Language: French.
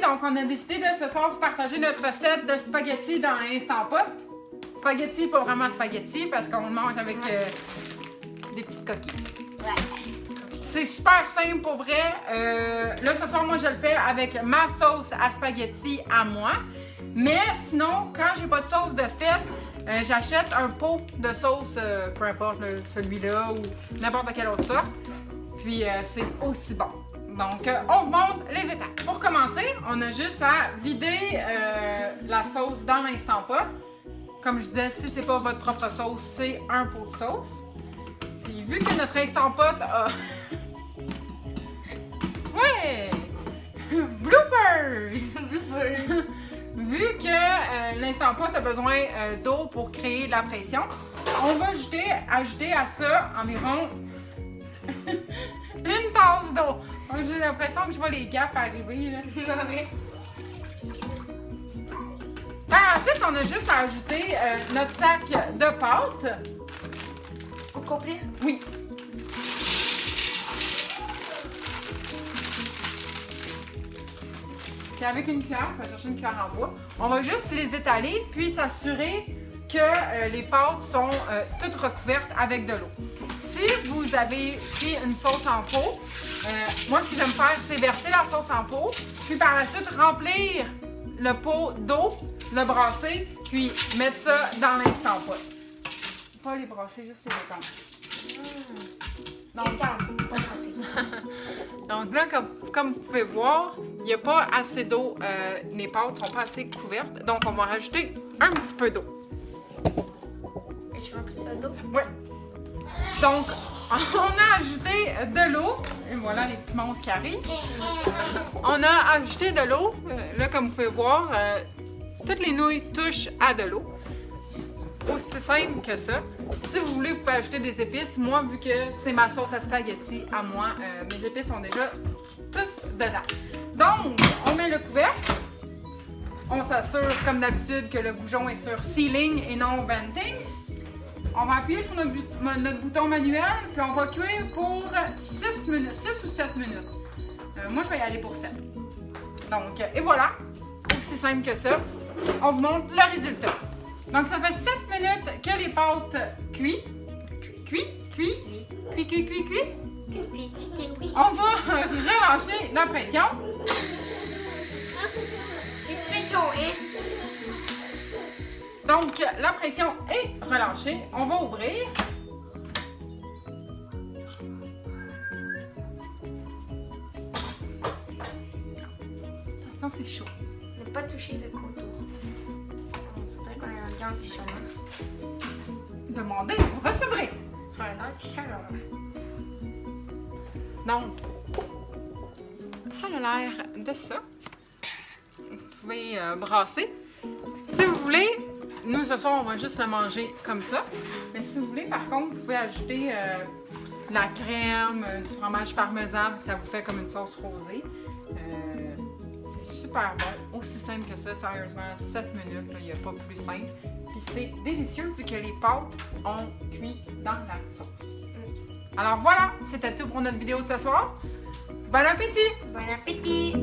donc on a décidé de ce soir vous partager notre recette de spaghetti dans Instant Pot. Spaghetti, pas vraiment spaghetti, parce qu'on le mange avec des petites coquilles. Ouais. C'est super simple pour vrai. Là, ce soir, moi, je le fais avec ma sauce à spaghetti à moi. Mais sinon, quand j'ai pas de sauce de fait, j'achète un pot de sauce, peu importe celui-là ou n'importe quelle autre sorte. Puis c'est aussi bon. Donc, on vous montre les étapes. Pour commencer, on a juste à vider la sauce dans l'Instant Pot. Comme je disais, si c'est pas votre propre sauce, c'est un pot de sauce. Puis vu que notre Instant Pot a... Ouais! Bloopers! Vu que l'Instant Pot a besoin d'eau pour créer de la pression, on va ajouter à ça environ une tasse d'eau. J'ai l'impression que je vois les gaffes arriver. Là. Ensuite, on a juste à ajouter notre sac de pâte. Au complet? Oui. Puis avec une cuillère, on va chercher une cuillère en bois, on va juste les étaler puis s'assurer que les pâtes sont toutes recouvertes avec de l'eau. Si vous avez pris une sauce en pot, moi ce que j'aime faire, c'est verser la sauce en pot, puis par la suite remplir le pot d'eau, le brasser, puis mettre ça dans l'Instant Pot. Pas les brasser, juste les étendre. Donc là, comme vous pouvez voir, il n'y a pas assez d'eau. Les pâtes ne sont pas assez couvertes. Donc, on va rajouter un petit peu d'eau. Et je remplis ça d'eau? Oui. Donc, on a ajouté de l'eau. Et voilà les petits monstres qui arrivent. On a ajouté de l'eau. Là, comme vous pouvez voir, toutes les nouilles touchent à de l'eau. Aussi simple que ça. Si vous voulez, vous pouvez ajouter des épices. Moi, vu que c'est ma sauce à spaghetti à moi, mes épices sont déjà tous dedans. Donc, on met le couvercle. On s'assure, comme d'habitude, que le goujon est sur sealing et non venting. On va appuyer sur notre bouton manuel, puis on va cuire pour 6 minutes, 6 ou 7 minutes. Moi, je vais y aller pour 7. Donc, et voilà. Aussi simple que ça. On vous montre le résultat. Donc, ça fait 7 minutes que les pâtes cuisent. On va relâcher la pression. Donc, la pression est relâchée. On va ouvrir. Attention, c'est chaud. Ne pas toucher le contour. On ait un anti-chaleur. Demandez, vous recevrez. Un anti-chaleur. Donc, ça a l'air de ça. Vous pouvez brasser. Si vous voulez, nous ce soir, on va juste le manger comme ça. Mais si vous voulez, par contre, vous pouvez ajouter de la crème, du fromage parmesan, ça vous fait comme une sauce rosée. C'est super bon, aussi simple que ça, sérieusement, 7 minutes, il n'y a pas plus simple. Puis c'est délicieux vu que les pâtes ont cuit dans la sauce. Alors voilà, c'était tout pour notre vidéo de ce soir. Bon appétit! Bon appétit!